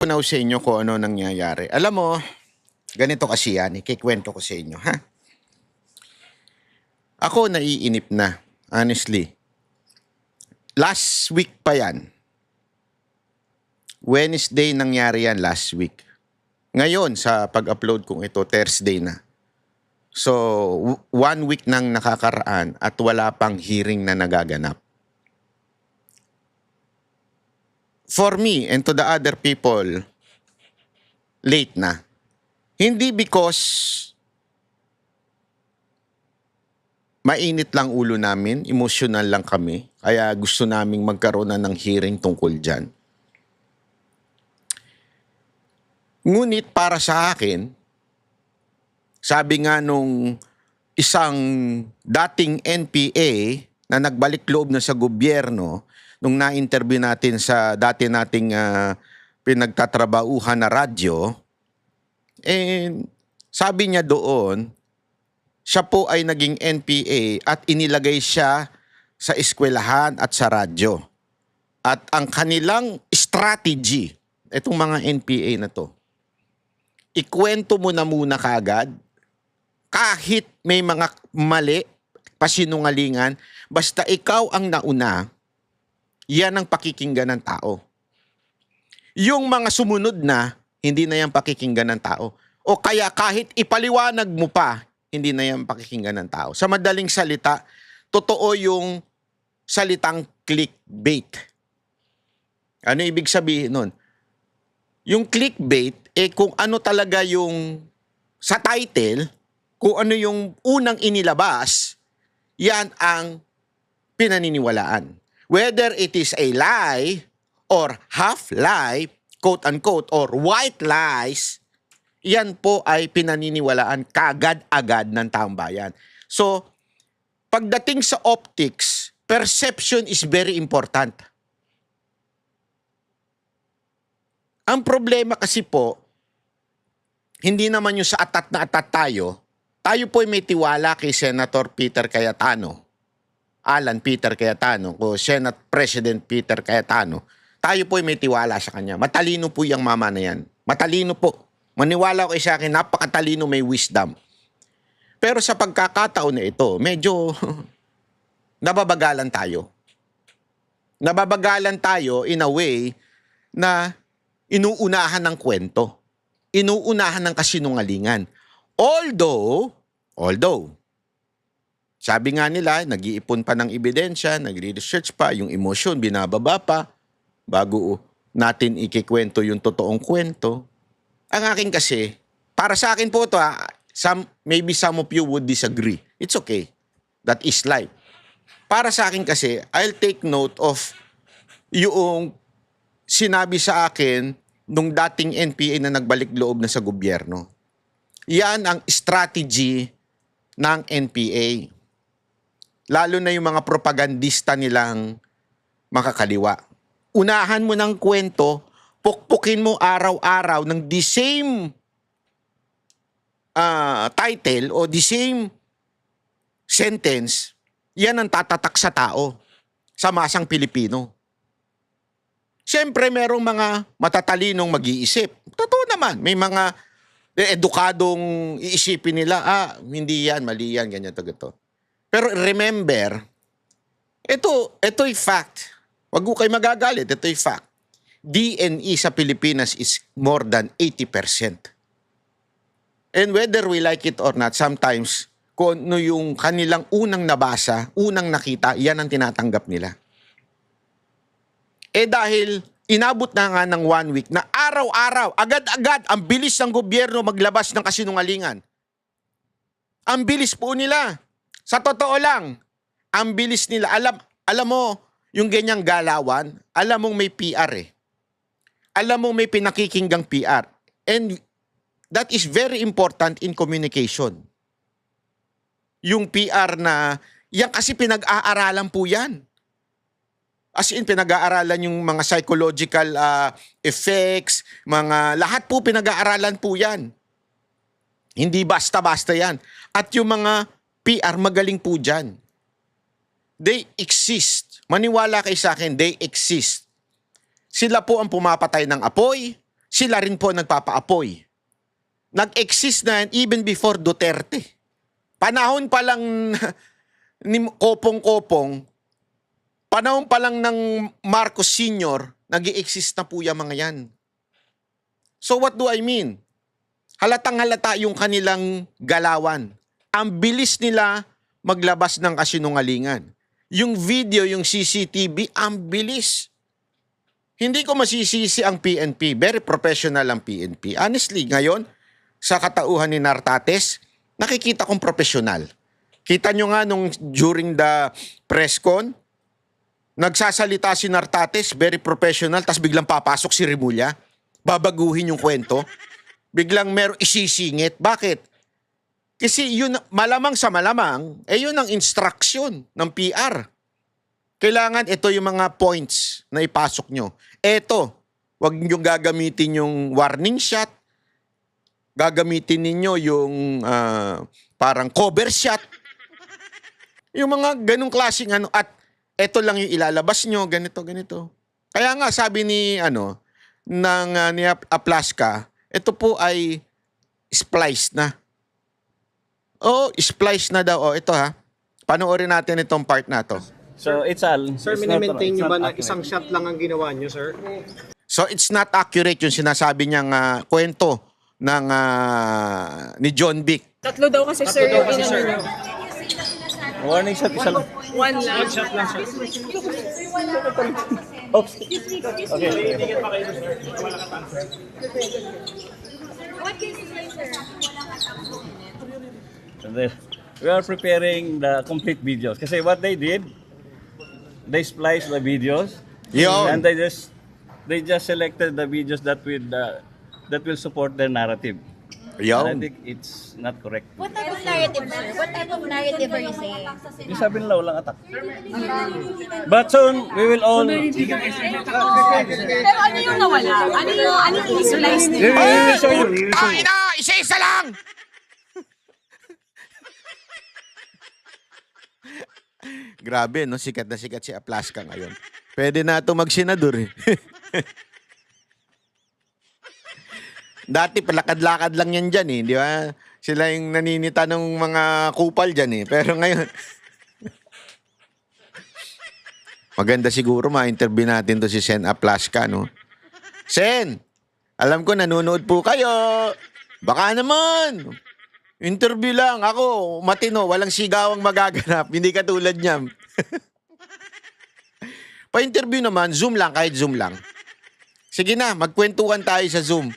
Punaw sa inyo kung ano nangyayari. Alam mo, ganito kasi yan, ikikwento ko sa inyo, ha? Ako naiinip na, honestly. Last week pa yan. Wednesday nangyari yan last week. Ngayon, sa pag-upload kong ito, Thursday na. So, 1 week nang nakakaraan at wala pang hearing na nagaganap. For me and to the other people, late na. Hindi because mainit lang ulo namin, emotional lang kami, kaya gusto naming magkaroon na ng hearing tungkol dyan. Ngunit para sa akin, sabi nga nung isang dating NPA na nagbalik loob na sa gobyerno, nung na-interview natin sa dati nating pinagtatrabauhan na radyo, sabi niya doon, siya po ay naging NPA at inilagay siya sa eskwelahan at sa radyo. At ang kanilang strategy, itong mga NPA na to, ikwento mo na muna kaagad, kahit may mga mali, pasinungalingan, basta ikaw ang nauna, yan ang pakikinggan ng tao. Yung mga sumunod na, hindi na yan pakikinggan ng tao. O kaya kahit ipaliwanag mo pa, hindi na yan pakikinggan ng tao. Sa madaling salita, totoo yung salitang clickbait. Ano ibig sabihin nun? Yung clickbait, kung ano talaga yung sa title, kung ano yung unang inilabas, yan ang pinaniniwalaan. Whether it is a lie or half lie, quote-unquote, or white lies, yan po ay pinaniniwalaan kagad-agad ng taong bayan. So, pagdating sa optics, perception is very important. Ang problema kasi po, hindi naman yung sa atat na atat tayo po ay may tiwala kay Senator Peter Cayetano, Alan Peter Cayetano, o Senate President Peter Cayetano. Tayo po ay may tiwala sa kanya. Matalino po yung mama na yan. Matalino po. Maniwala ko sa akin, napakatalino, may wisdom. Pero sa pagkakataon na ito, medyo nababagalan tayo. Nababagalan tayo in a way na inuunahan ng kwento. Inuunahan ng kasinungalingan. Although, sabi nga nila, nag-iipon pa ng ebidensya, nagre-research pa, yung emosyon, binababa pa, bago natin ikikwento yung totoong kwento. Ang akin kasi, para sa akin po ito, maybe some of you would disagree. It's okay. That is life. Para sa akin kasi, I'll take note of yung sinabi sa akin nung dating NPA na nagbalik loob na sa gobyerno. Yan ang strategy ng NPA. Lalo na yung mga propagandista nilang makakaliwa. Unahan mo ng kwento, pukpukin mo araw-araw ng the same title o the same sentence, yan ang tatatak sa tao, sa masang Pilipino. Siyempre, merong mga matatalinong mag-iisip. Totoo naman, may mga edukadong iisipin nila, hindi yan, mali yan, ganyan, to. Pero remember, ito'y fact. Wag ko kayo magagalit, ito'y fact. DNE sa Pilipinas is more than 80%. And whether we like it or not, sometimes, kung ano yung kanilang unang nabasa, unang nakita, yan ang tinatanggap nila. Dahil inabot na nga ng 1 week na araw-araw, agad-agad, ang bilis ng gobyerno maglabas ng kasinungalingan. Ang bilis po nila. Sa totoo lang, ang bilis nila. Alam mo, yung ganyang galawan, alam mong may PR Alam mong may pinakikinggang PR. And that is very important in communication. Yung PR na, yan kasi pinag-aaralan po yan. As in, pinag-aaralan yung mga psychological effects, lahat po pinag-aaralan po yan. Hindi basta-basta yan. At yung mga PR, magaling po dyan. They exist. Maniwala kayo sa akin, they exist. Sila po ang pumapatay ng apoy. sila rin po nagpapaapoy. Nag-exist na yan even before Duterte. Panahon pa lang ni Kopong-Kopong, panahon pa lang ng Marcos Sr., nag-i-exist na po yung mga yan. So what do I mean? Halatang-halata yung kanilang galawan. Ang bilis nila maglabas ng kasinungalingan. Yung video, yung CCTV, ang bilis. Hindi ko masisisi ang PNP. Very professional ang PNP. Honestly, ngayon, sa katauhan ni Nartates, nakikita kong professional. Kita nyo nga nung during the press con, nagsasalita si Nartates, very professional, tas biglang papasok si Remulla, babaguhin yung kwento, biglang meron isisingit. Bakit? Kasi yun, malamang sa malamang, yun ang instruction ng PR. Kailangan ito yung mga points na ipasok nyo. Ito, wag nyo gagamitin yung warning shot, gagamitin ninyo yung parang cover shot. Yung mga ganung klaseng ano, at eto lang yung ilalabas nyo, ganito, ganito. Kaya nga sabi ni ni Aplaska, ito po ay spliced na. Oh, spliced na daw. Oh, ito ha. Panoorin natin itong part na to. So it's all. Sir, mini-maintain nyo ba na isang shot lang ang ginawa nyo, sir? So it's not accurate yung sinasabi niyang kwento ng ni John Vic. Tatlo daw kasi sir yung inano nyo. Warning shot, isa lang. One lang. Shot lang, sir. Oops. Okay. And then, we are preparing the complete videos. Kasi what they did, they spliced the videos. Yo. And they just selected the videos that will support their narrative. Yo. And I think it's not correct. What type of narrative, sir? What type of narrative are you saying? Yung sabi nila, walang attack. But soon, we will all... Pero ano yung nawala? Ano yung visualize We nila? will show you. We will show you. Isa-isa lang! Grabe, no? Sikat na sikat si Aplaska ngayon. Pwede na ito magsenador eh. Dati palakad-lakad lang yan dyan eh, di ba? Sila yung naninita ng mga kupal dyan eh. Pero ngayon, maganda siguro ma-interview natin to si Sen Aplaska, no? Sen, alam ko nanonood po kayo. Baka naman. Interview lang. Ako, matino. Walang sigawang magaganap. Hindi katulad niya. Pa-interview naman, Zoom lang. Kahit Zoom lang. Sige na, magkwentuhan tayo sa Zoom.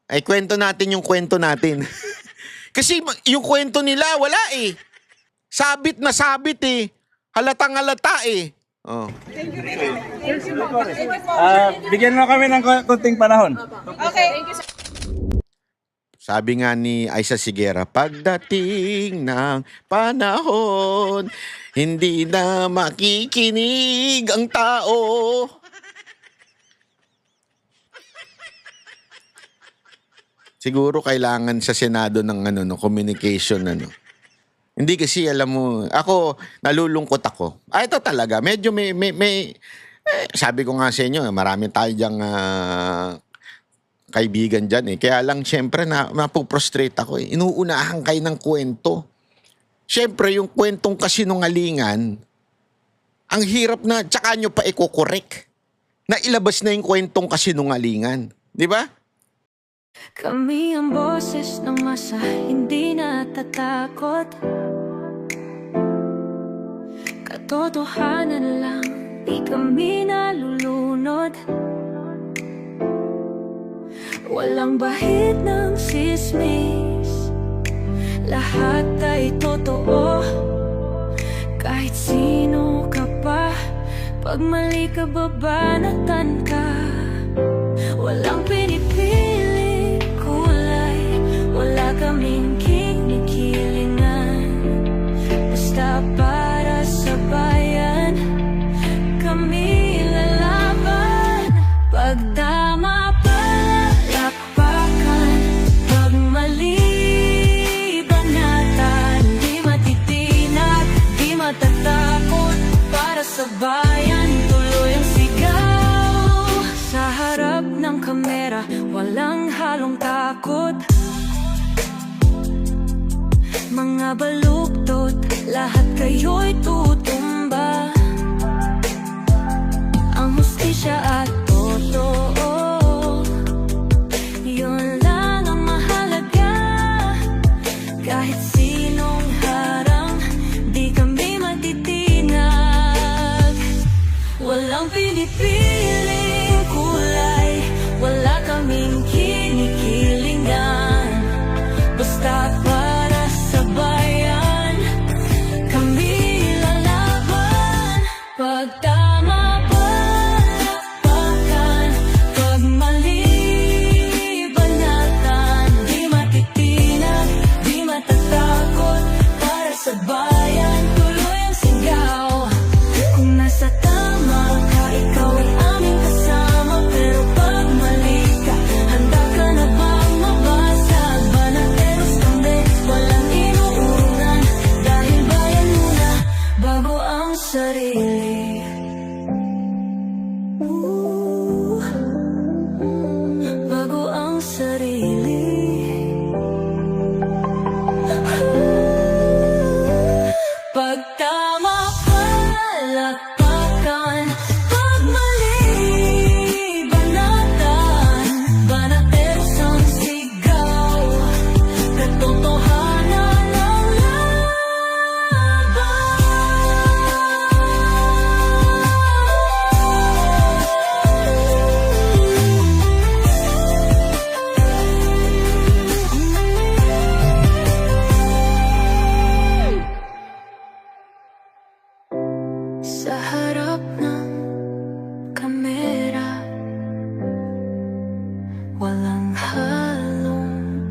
Ay, kwento natin yung kwento natin. Kasi yung kwento nila, wala eh. Sabit na sabit eh. Halatang halata eh. Oh. Bigyan mo kami ng konting panahon. Okay. Thank you, sir. Sabi nga ni Aisa Sigera, pagdating ng panahon, hindi na makikinig ang tao. Siguro kailangan sa Senado ng communication Hindi kasi alam mo, ako nalulungkot ako. Ito talaga, medyo may sabi ko nga sa inyo, marami tayo diyang kaibigan dyan eh. Kaya lang syempre napuprostrate ako eh. Inuunahan kayo ng kwento. Syempre yung kwentong kasinungalingan, ang hirap na, tsaka nyo pa iko-correct. Na ilabas na yung kwentong kasinungalingan. Di ba? Kami ang boses ng masa, hindi natatakot. Katotohanan lang, di kami nalulunod. Walang bahid ng sismis, lahat ay totoo. Kahit sino ka pa, pag mali ka babanatan ka. Walang pinipili kulay, wala kaming kinikilingan. Basta para sa bayan, kami lalaban. Pagdama palakpakan, pag mali banatan, di matitinag, di matatakot. Para sa bayan, tuloy ang sigaw. Sa harap ng kamera, walang halong takot. Mga baluktot, lahat kayo'y tutumba. Ang hustisya at totoo, yun lang ang mahalaga. Kahit sinong harang, di kami matitinag. Walang pinipiling kulay, wala kaming kinikilingan. Basta para sa bayan, kami lalaban. Pag tama palakpakan, pag mali banatan. Di matitinag, di matatakot, para sa bayan tuloy ang sigaw. Kung nasa tama ka, ikaw ay aming kasama. Pero pag mali ka, handa ka na bang mabasag? Banateros kami, walang inuurungan. Dahil bayan muna, bago ang sarili. Bago ang sarili. Pag tama palakpakan, pag mali banatan. Banateros ang sigaw, katotohanan ang sa harap ng kamera, walang halong